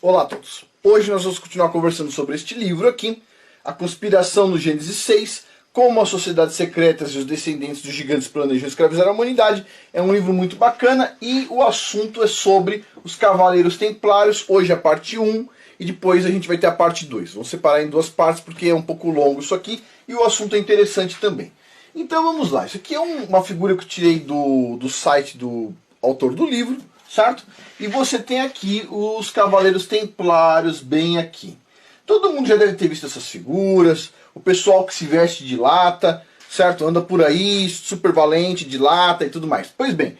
Olá a todos! Hoje nós vamos continuar conversando sobre este livro aqui, A Conspiração no Gênesis 6, Como as Sociedades Secretas e os Descendentes dos Gigantes Planejam Escravizar a Humanidade. É um livro muito bacana e o assunto é sobre os Cavaleiros Templários, hoje a parte 1 e depois a gente vai ter a parte 2. Vamos separar em duas partes porque é um pouco longo isso aqui e o assunto é interessante também. Então vamos lá, isso aqui é uma figura que eu tirei do site do autor do livro, certo? E você tem aqui os Cavaleiros Templários bem aqui. Todo mundo já deve ter visto essas figuras, o pessoal que se veste de lata, certo? Anda por aí, super valente, de lata e tudo mais. Pois bem,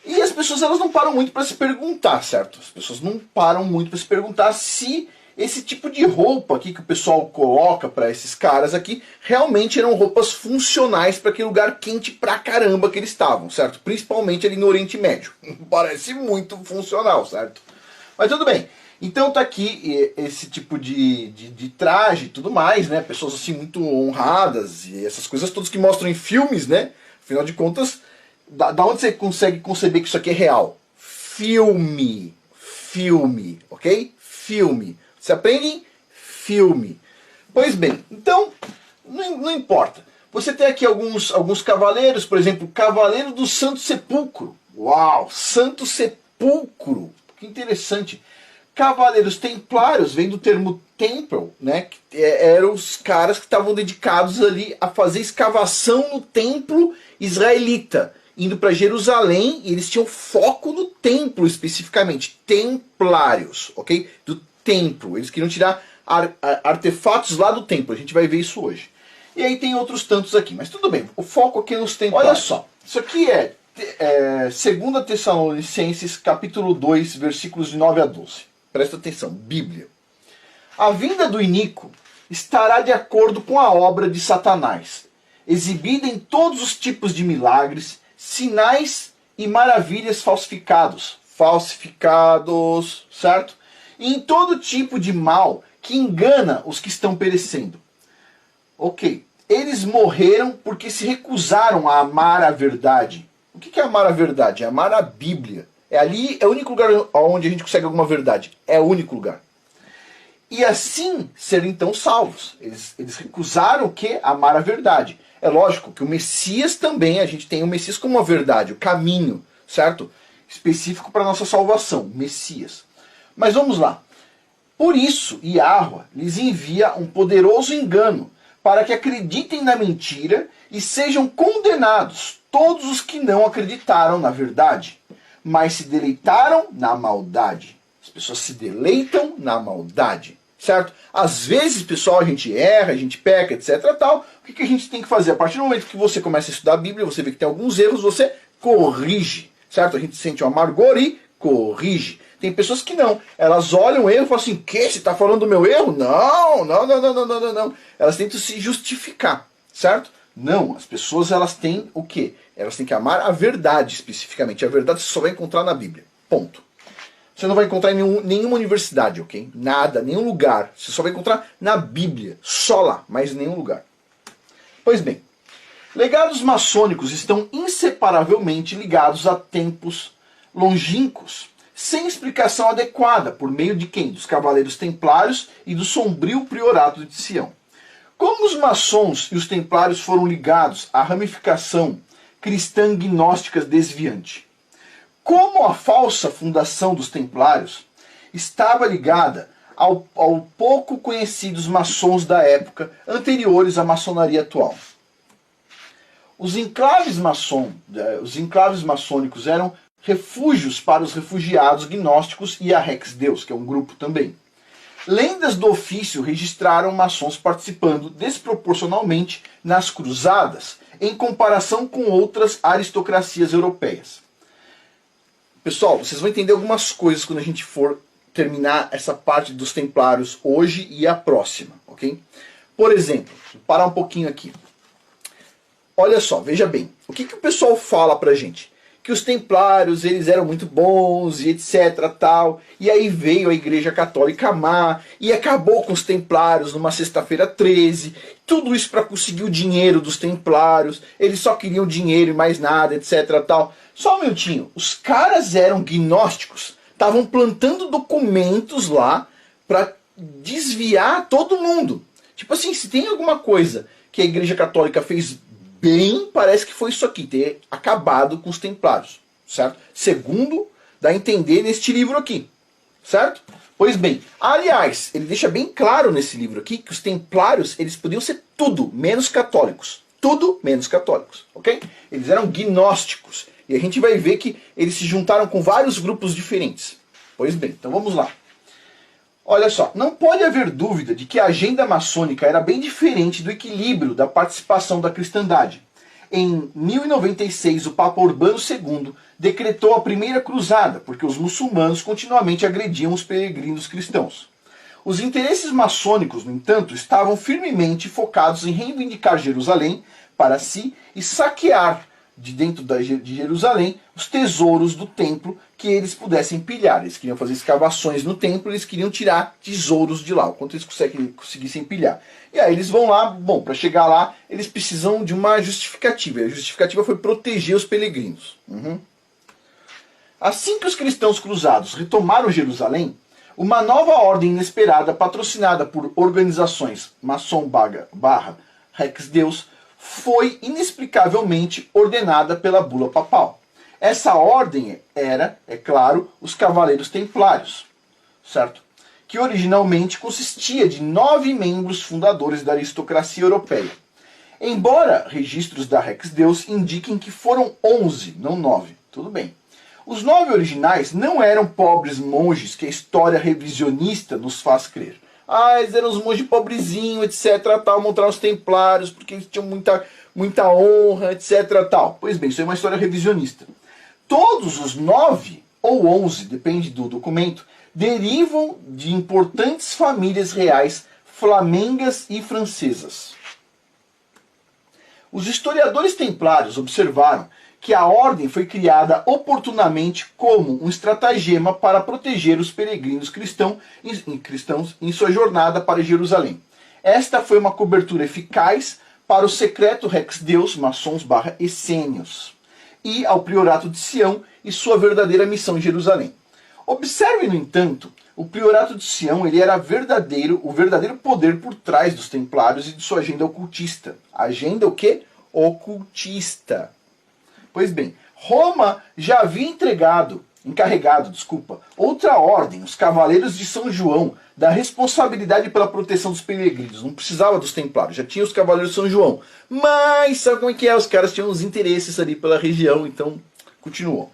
e as pessoas elas não param muito para se perguntar, certo? As pessoas não param muito para se perguntar se esse tipo de roupa aqui que o pessoal coloca para esses caras aqui realmente eram roupas funcionais para aquele lugar quente pra caramba que eles estavam, certo? Principalmente ali no Oriente Médio. Parece muito funcional, certo? Mas tudo bem. Então tá aqui esse tipo de traje e tudo mais, né? Pessoas assim muito honradas e essas coisas todas que mostram em filmes, né? Afinal de contas, da onde você consegue conceber que isso aqui é real? Filme, ok? Filme. Você aprende em filme. Pois bem, então, não importa. Você tem aqui alguns cavaleiros, por exemplo, Cavaleiro do Santo Sepulcro. Uau, Santo Sepulcro. Que interessante. Cavaleiros Templários, vem do termo temple, né? Que eram os caras que estavam dedicados ali a fazer escavação no templo israelita. Indo para Jerusalém, e eles tinham foco no templo especificamente. Templários, ok? Do templo. Eles queriam tirar artefatos lá do templo. A gente vai ver isso hoje. E aí tem outros tantos aqui. Mas tudo bem. O foco aqui é nos templos. Olha só. Isso aqui é 2 Tessalonicenses, capítulo 2, versículos de 9 a 12. Presta atenção. Bíblia. A vinda do iníquo estará de acordo com a obra de Satanás, exibida em todos os tipos de milagres, sinais e maravilhas falsificados, certo? E em todo tipo de mal que engana os que estão perecendo. Ok, eles morreram porque se recusaram a amar a verdade. O que é amar a verdade? É amar a Bíblia. Ali é o único lugar onde a gente consegue alguma verdade. É o único lugar. E assim ser então salvos. Eles recusaram o quê? Amar a verdade. É lógico que o Messias também, a gente tem o Messias como uma verdade, o caminho, certo? Específico para a nossa salvação, Messias. Mas vamos lá. Por isso, Yahweh lhes envia um poderoso engano, para que acreditem na mentira e sejam condenados todos os que não acreditaram na verdade, mas se deleitaram na maldade. As pessoas se deleitam na maldade, certo? Às vezes, pessoal, a gente erra, a gente peca, etc. tal. O que a gente tem que fazer? A partir do momento que você começa a estudar a Bíblia, você vê que tem alguns erros, você corrige, certo? A gente sente o amargor e corrige. Tem pessoas que não. Elas olham o erro e falam assim, que? Você está falando do meu erro? Não. Elas tentam se justificar, certo? Não, as pessoas elas têm o quê? Elas têm que amar a verdade especificamente. A verdade você só vai encontrar na Bíblia. Ponto. Você não vai encontrar em nenhuma universidade, ok? Nada, nenhum lugar. Você só vai encontrar na Bíblia. Só lá, mas em nenhum lugar. Pois bem, legados maçônicos estão inseparavelmente ligados a tempos longínquos, sem explicação adequada, por meio de quem? Dos Cavaleiros Templários e do sombrio Priorato de Sião. Como os maçons e os templários foram ligados à ramificação cristã gnóstica desviante? Como a falsa fundação dos templários estava ligada ao pouco conhecidos maçons da época anteriores à maçonaria atual? Os enclaves maçônicos eram refúgios para os refugiados gnósticos e a Rex Deus, que é um grupo também. Lendas do ofício registraram maçons participando desproporcionalmente nas cruzadas, em comparação com outras aristocracias europeias. Pessoal, vocês vão entender algumas coisas quando a gente for terminar essa parte dos templários hoje e a próxima, ok? Por exemplo, vou parar um pouquinho aqui. Olha só, veja bem, o que o pessoal fala pra gente? Que os templários, eles eram muito bons e etc, tal. E aí veio a Igreja Católica má e acabou com os templários numa sexta-feira 13. Tudo isso para conseguir o dinheiro dos templários. Eles só queriam dinheiro e mais nada, etc, tal. Só um minutinho. Os caras eram gnósticos. estavam plantando documentos lá para desviar todo mundo. Tipo assim, se tem alguma coisa que a Igreja Católica fez bem, parece que foi isso aqui, ter acabado com os templários, certo? Segundo dá a entender neste livro aqui, certo? Pois bem, aliás, ele deixa bem claro nesse livro aqui que os templários, eles podiam ser tudo menos católicos. Tudo menos católicos, ok? Eles eram gnósticos. E a gente vai ver que eles se juntaram com vários grupos diferentes. Pois bem, então vamos lá. Olha só, não pode haver dúvida de que a agenda maçônica era bem diferente do equilíbrio da participação da cristandade. Em 1096, o Papa Urbano II decretou a primeira cruzada, porque os muçulmanos continuamente agrediam os peregrinos cristãos. Os interesses maçônicos, no entanto, estavam firmemente focados em reivindicar Jerusalém para si e saquear de dentro de Jerusalém os tesouros do templo que eles pudessem pilhar. Eles queriam fazer escavações no templo, eles queriam tirar tesouros de lá, o quanto eles conseguissem pilhar. E aí eles vão lá, bom, para chegar lá, eles precisam de uma justificativa. E a justificativa foi proteger os peregrinos. Assim que os cristãos cruzados retomaram Jerusalém, uma nova ordem inesperada, patrocinada por organizações maçom barra Rex Deus, foi inexplicavelmente ordenada pela bula papal. Essa ordem era, é claro, os Cavaleiros Templários, certo? Que originalmente consistia de 9 membros fundadores da aristocracia europeia. Embora registros da Rex Deus indiquem que foram 11, não 9, tudo bem. Os 9 originais não eram pobres monges que a história revisionista nos faz crer. Ah, eles eram os monges pobrezinhos, etc, tal, montaram os templários porque eles tinham muita honra, etc, tal. Pois bem, isso é uma história revisionista. Todos os 9, ou 11, depende do documento, derivam de importantes famílias reais flamengas e francesas. Os historiadores templários observaram que a ordem foi criada oportunamente como um estratagema para proteger os peregrinos cristãos em sua jornada para Jerusalém. Esta foi uma cobertura eficaz para o secreto Rex Deus, maçons barra essênios, e ao priorato de Sião e sua verdadeira missão em Jerusalém. Observe, no entanto, o priorato de Sião ele era o verdadeiro poder por trás dos templários e de sua agenda ocultista. Agenda o quê? Ocultista. Pois bem, Roma já havia encarregado, outra ordem, os Cavaleiros de São João, da responsabilidade pela proteção dos peregrinos. Não precisava dos templários, já tinha os Cavaleiros de São João. Mas sabe como é que é? Os caras tinham os interesses ali pela região, então continuou.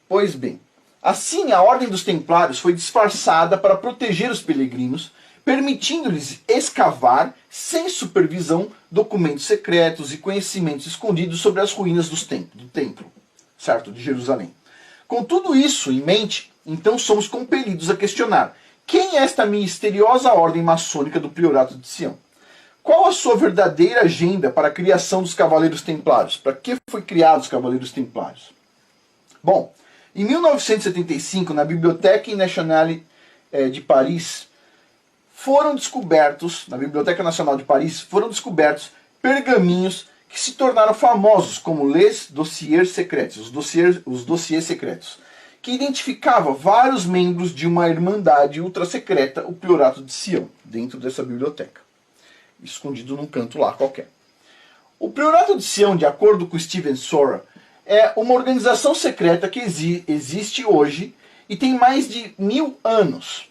Pois bem, assim a ordem dos templários foi disfarçada para proteger os peregrinos, permitindo-lhes escavar, sem supervisão, documentos secretos e conhecimentos escondidos sobre as ruínas do templo, certo? De Jerusalém. Com tudo isso em mente, então somos compelidos a questionar: quem é esta misteriosa ordem maçônica do Priorato de Sião? Qual a sua verdadeira agenda para a criação dos Cavaleiros Templários? Para que foi criado os Cavaleiros Templários? Bom, em 1975, na Bibliothèque Nationale de Paris, na Biblioteca Nacional de Paris, foram descobertos pergaminhos que se tornaram famosos como Les Dossiers Secrets, os dossiês secretos, que identificava vários membros de uma irmandade ultra-secreta, o Priorato de Sião, dentro dessa biblioteca, escondido num canto lá qualquer. O Priorato de Sião, de acordo com Steven Sora, é uma organização secreta que existe hoje e tem mais de 1000 anos.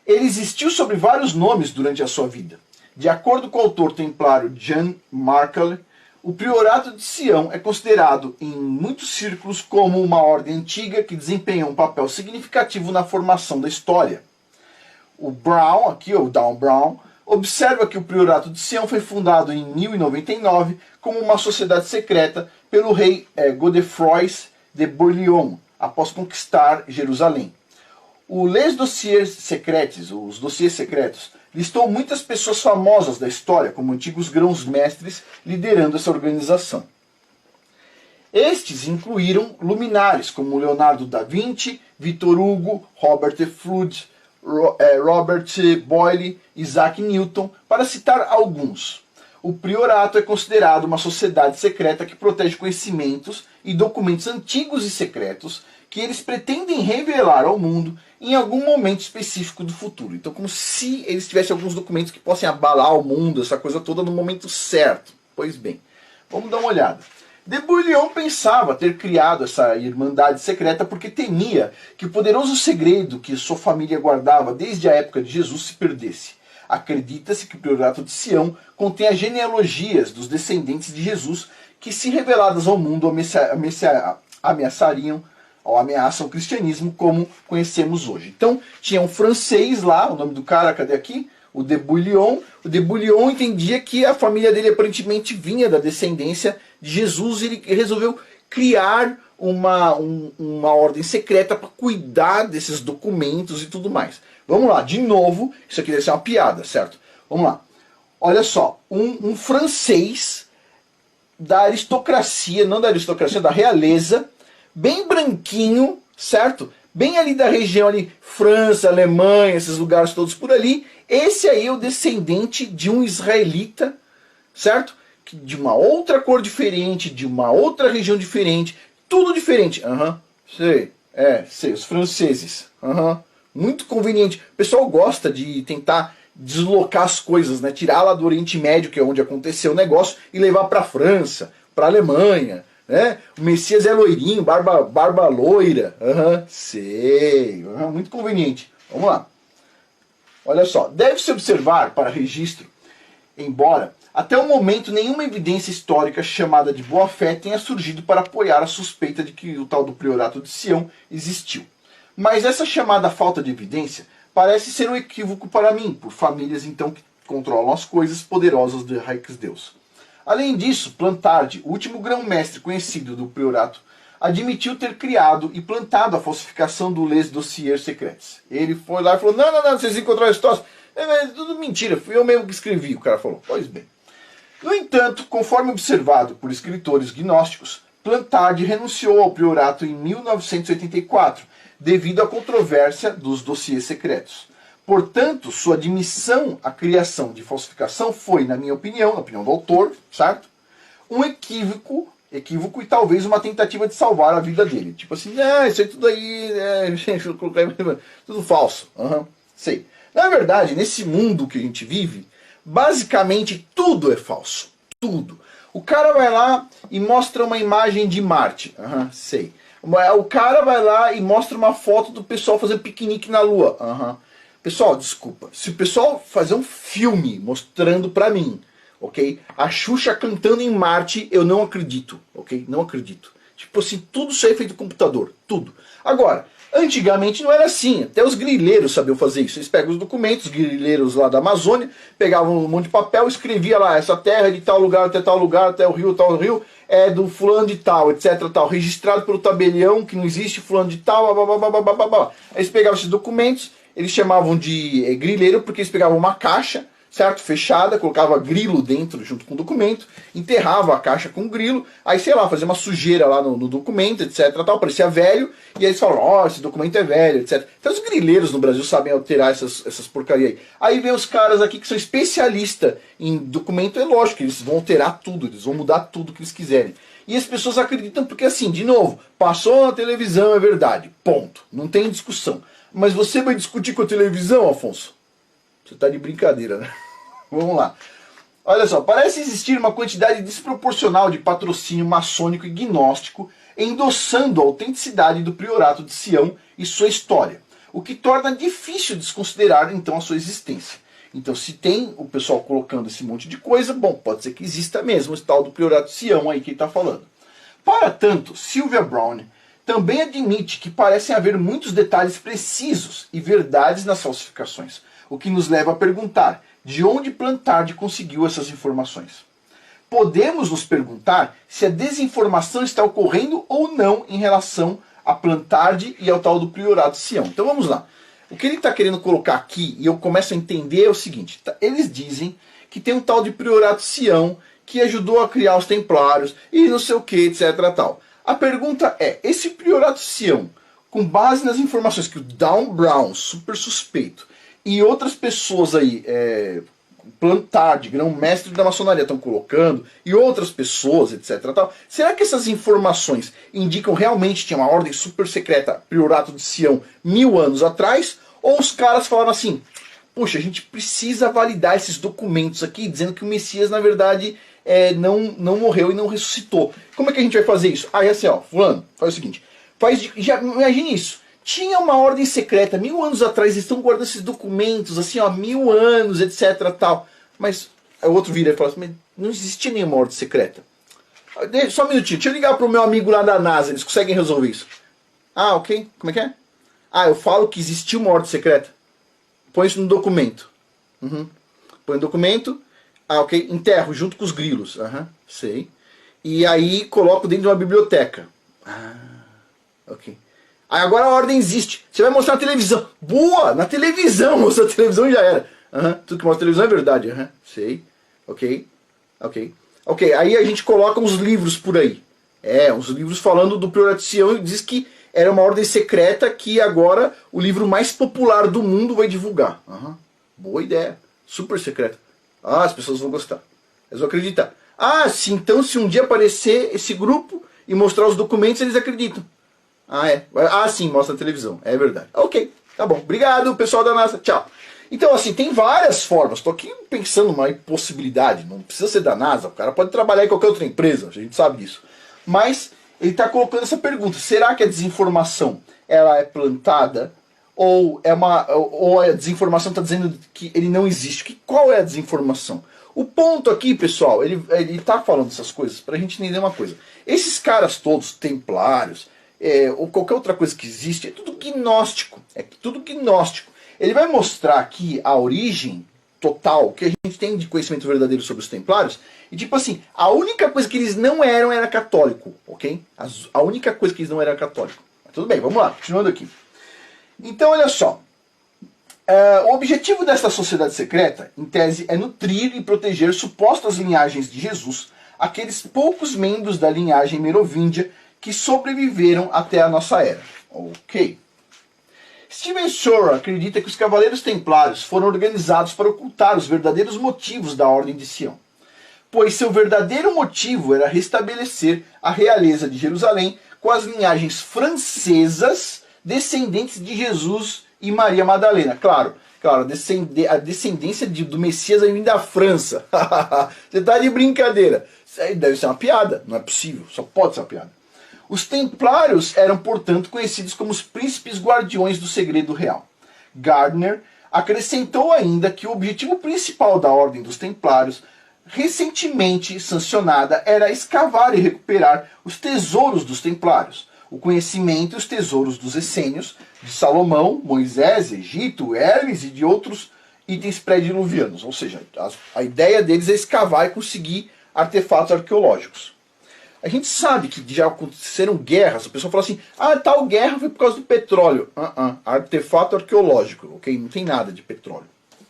Ele existiu sob vários nomes durante a sua vida. De acordo com o autor templário Jan Markle, o Priorato de Sião é considerado em muitos círculos como uma ordem antiga que desempenhou um papel significativo na formação da história. O Brown, aqui o Dan Brown, observa que o Priorato de Sião foi fundado em 1099 como uma sociedade secreta pelo rei Godefroy de Bouillon, após conquistar Jerusalém. O Les Dossiers Secrets, os dossiês secretos, listou muitas pessoas famosas da história como antigos grãos-mestres liderando essa organização. Estes incluíram luminares como Leonardo da Vinci, Victor Hugo, Robert Flood, Robert Boyle, Isaac Newton, para citar alguns. O Priorato é considerado uma sociedade secreta que protege conhecimentos e documentos antigos e secretos que eles pretendem revelar ao mundo em algum momento específico do futuro. Então, como se eles tivessem alguns documentos que possam abalar o mundo, essa coisa toda, no momento certo. Pois bem, vamos dar uma olhada. De Bouillon pensava ter criado essa irmandade secreta porque temia que o poderoso segredo que sua família guardava desde a época de Jesus se perdesse. Acredita-se que o Priorato de Sião contém as genealogias dos descendentes de Jesus que, se reveladas ao mundo, ameaçariam ou ameaçam o cristianismo como conhecemos hoje. Então, tinha um francês lá, o nome do cara, cadê aqui? O de Bouillon. O de Bouillon entendia que a família dele aparentemente vinha da descendência de Jesus e ele resolveu criar uma ordem secreta para cuidar desses documentos e tudo mais. Vamos lá, de novo, isso aqui deve ser uma piada, certo? Vamos lá. Olha só, um francês da aristocracia, não da aristocracia, da realeza, bem branquinho, certo? Bem ali da região ali, França, Alemanha, esses lugares todos por ali. Esse aí é o descendente de um israelita, certo? De uma outra cor diferente, de uma outra região diferente, tudo diferente. Sei, sei, os franceses. Muito conveniente. O pessoal gosta de tentar deslocar as coisas, né? Tirar lá do Oriente Médio, que é onde aconteceu o negócio, e levar para a França, para a Alemanha. Né? O Messias é loirinho, barba loira. Sei, muito conveniente. Vamos lá. Olha só, deve-se observar para registro, embora até o momento nenhuma evidência histórica chamada de boa-fé tenha surgido para apoiar a suspeita de que o tal do Priorato de Sião existiu. Mas essa chamada falta de evidência parece ser um equívoco para mim, por famílias então que controlam as coisas poderosas do Reichsdeus. Além disso, Plantard, o último grão-mestre conhecido do Priorato, admitiu ter criado e plantado a falsificação do Les Dossiers Secrets. Ele foi lá e falou, não, vocês encontraram esse troço? É tudo mentira, fui eu mesmo que escrevi, o cara falou. Pois bem. No entanto, conforme observado por escritores gnósticos, Plantard renunciou ao priorato em 1984, devido à controvérsia dos dossiês secretos. Portanto, sua admissão à criação de falsificação foi, na minha opinião, na opinião do autor, certo? Um equívoco e talvez uma tentativa de salvar a vida dele. Tipo assim, isso aí tudo aí, tudo falso. Sei. Na verdade, nesse mundo que a gente vive, basicamente tudo é falso. Tudo. O cara vai lá e mostra uma imagem de Marte. Sei. O cara vai lá e mostra uma foto do pessoal fazendo piquenique na Lua. Pessoal, desculpa. Se o pessoal fazer um filme mostrando pra mim, ok? A Xuxa cantando em Marte, eu não acredito, ok? Não acredito. Tipo assim, tudo isso aí é feito no computador. Tudo. Agora, antigamente não era assim, até os grileiros sabiam fazer isso. Eles pegam os documentos, os grileiros lá da Amazônia, pegavam um monte de papel, escrevia lá, essa terra é de tal lugar, até o rio, tal rio, é do fulano de tal, etc, tal, registrado pelo tabelião, que não existe fulano de tal, Aí eles pegavam esses documentos, eles chamavam de grileiro, porque eles pegavam uma caixa, certo? Fechada, colocava grilo dentro junto com o documento, enterrava a caixa com o grilo, aí sei lá, fazia uma sujeira lá no documento, etc, tal, parecia velho, e aí eles falaram, esse documento é velho, etc. Então os grileiros no Brasil sabem alterar essas porcarias aí. Aí vem os caras aqui que são especialistas em documento, é lógico, eles vão alterar tudo, eles vão mudar tudo que eles quiserem. E as pessoas acreditam porque assim, de novo, passou na televisão, é verdade, ponto, não tem discussão. Mas você vai discutir com a televisão, Afonso? Você está de brincadeira, né? Vamos lá. Olha só, parece existir uma quantidade desproporcional de patrocínio maçônico e gnóstico endossando a autenticidade do Priorato de Sião e sua história, o que torna difícil desconsiderar então a sua existência. Então se tem o pessoal colocando esse monte de coisa, bom, pode ser que exista mesmo esse tal do Priorato de Sião aí que ele está falando. Para tanto, Sylvia Browne também admite que parecem haver muitos detalhes precisos e verdades nas falsificações, o que nos leva a perguntar de onde Plantard conseguiu essas informações. Podemos nos perguntar se a desinformação está ocorrendo ou não em relação a Plantard e ao tal do Priorato de Sião. Então vamos lá. O que ele está querendo colocar aqui, e eu começo a entender, é o seguinte. Eles dizem que tem um tal de Priorato de Sião que ajudou a criar os templários e não sei o que, etc. tal. A pergunta é, esse Priorato de Sião, com base nas informações que o Dan Brown, super suspeito, e outras pessoas aí Plantard, grão-mestre da maçonaria, estão colocando, e outras pessoas, etc. Tal. Será que essas informações indicam realmente que tinha uma ordem super secreta, Priorato de Sião, 1000 anos atrás? Ou os caras falaram assim, poxa, a gente precisa validar esses documentos aqui, dizendo que o Messias, na verdade, não morreu e não ressuscitou. Como é que a gente vai fazer isso? Aí assim, ó, fulano, faz o seguinte, imagine isso. Tinha uma ordem secreta, 1000 anos atrás, eles estão guardando esses documentos, assim, ó, 1000 anos, etc, tal. Mas o outro vira e fala assim, mas não existia nenhuma ordem secreta. Só um minutinho, deixa eu ligar pro meu amigo lá da NASA, eles conseguem resolver isso. Ah, ok, como é que é? Ah, eu falo que existia uma ordem secreta. Põe isso no documento. Põe no documento, ah, ok, enterro junto com os grilos. Sei. E aí coloco dentro de uma biblioteca. Ah, ok. Aí agora a ordem existe. Você vai mostrar na televisão. Boa! Na televisão! Mostrar na televisão já era. Tudo que mostra na televisão é verdade. Sei. Ok. Ok. Ok, aí a gente coloca uns livros por aí. Uns livros falando do Priorato de Sião e diz que era uma ordem secreta que agora o livro mais popular do mundo vai divulgar. Boa ideia. Super secreta. Ah, as pessoas vão gostar. Eles vão acreditar. Ah, sim, então se um dia aparecer esse grupo e mostrar os documentos, eles acreditam. Ah, é? Ah, sim, mostra na televisão. É verdade. Ok, tá bom. Obrigado, pessoal da NASA. Tchau. Então, assim, tem várias formas. Estou aqui pensando numa possibilidade. Não precisa ser da NASA. O cara pode trabalhar em qualquer outra empresa. A gente sabe disso. Mas ele está colocando essa pergunta. Será que a desinformação ela é plantada? Ou a desinformação está dizendo que ele não existe? Qual é a desinformação? O ponto aqui, pessoal, ele está falando essas coisas para a gente entender uma coisa. Esses caras todos, templários, ou qualquer outra coisa que existe, é tudo gnóstico. É tudo gnóstico. Ele vai mostrar aqui a origem total que a gente tem de conhecimento verdadeiro sobre os templários. E tipo assim, a única coisa que eles não eram era católico, ok? A única coisa que eles não eram era católico. Mas tudo bem, vamos lá, continuando aqui. Então, olha só. O objetivo desta sociedade secreta, em tese, é nutrir e proteger supostas linhagens de Jesus, aqueles poucos membros da linhagem merovíndia que sobreviveram até a nossa era. Ok. Steven Shore acredita que os Cavaleiros Templários foram organizados para ocultar os verdadeiros motivos da Ordem de Sião, pois seu verdadeiro motivo era restabelecer a realeza de Jerusalém com as linhagens francesas descendentes de Jesus e Maria Madalena. Claro, a descendência do Messias aí vem da França. Você tá de brincadeira. Isso aí deve ser uma piada. Não é possível, só pode ser uma piada. Os templários eram, portanto, conhecidos como os príncipes guardiões do segredo real. Gardner acrescentou ainda que o objetivo principal da Ordem dos Templários, recentemente sancionada, era escavar e recuperar os tesouros dos templários, o conhecimento e os tesouros dos essênios, de Salomão, Moisés, Egito, Hermes e de outros itens pré-diluvianos. Ou seja, a ideia deles é escavar e conseguir artefatos arqueológicos. A gente sabe que já aconteceram guerras. A pessoa fala assim, tal guerra foi por causa do petróleo. Artefato arqueológico, ok? Não tem nada de petróleo.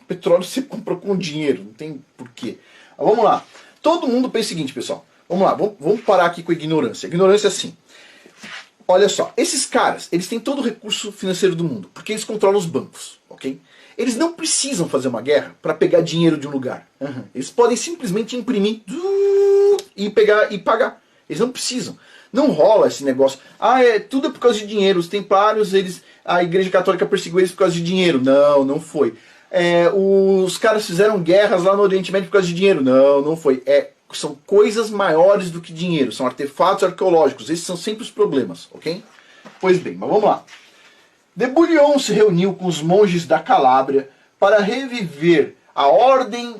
Petróleo você compra com dinheiro, não tem porquê. Mas vamos lá. Todo mundo pensa o seguinte, pessoal. Vamos lá, vamos parar aqui com a ignorância. A ignorância é assim. Olha só, esses caras, eles têm todo o recurso financeiro do mundo, porque eles controlam os bancos, ok? Eles não precisam fazer uma guerra para pegar dinheiro de um lugar. Eles podem simplesmente imprimir e pegar e pagar. Eles não precisam. Não rola esse negócio. Tudo é por causa de dinheiro. Os templários, a Igreja Católica perseguiu eles por causa de dinheiro. Não, não foi. Os caras fizeram guerras lá no Oriente Médio por causa de dinheiro. Não, não foi. São coisas maiores do que dinheiro. São artefatos arqueológicos. Esses são sempre os problemas, ok? Pois bem, mas vamos lá. De Bullion se reuniu com os monges da Calábria para reviver a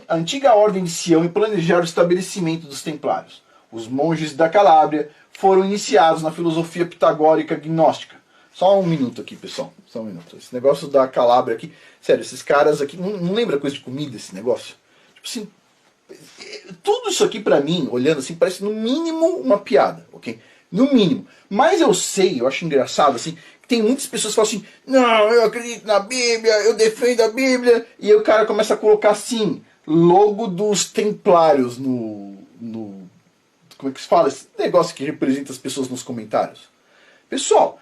antiga ordem de Sião e planejar o estabelecimento dos templários. Os monges da Calábria foram iniciados na filosofia pitagórica gnóstica. Só um minuto aqui, pessoal. Só um minuto. Esse negócio da Calábria aqui... Sério, esses caras aqui... Não lembra coisa de comida esse negócio? Tipo assim... Tudo isso aqui pra mim, olhando assim, parece no mínimo uma piada, ok? No mínimo. Mas eu acho engraçado, assim... Que tem muitas pessoas que falam assim... Não, eu acredito na Bíblia, eu defendo a Bíblia... E aí o cara começa a colocar assim... Logo dos templários no como é que se fala? Esse negócio que representa as pessoas nos comentários. Pessoal,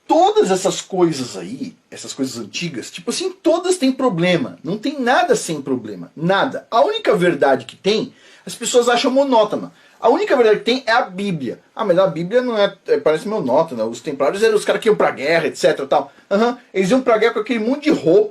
todas essas coisas aí, essas coisas antigas, tipo assim, todas têm problema. Não tem nada sem problema. Nada. A única verdade que tem, as pessoas acham monótona. A única verdade que tem é a Bíblia. Ah, mas a Bíblia não parece monótona. Os templários eram os caras que iam pra guerra, etc. Tal. Eles iam pra guerra com aquele monte de roupa.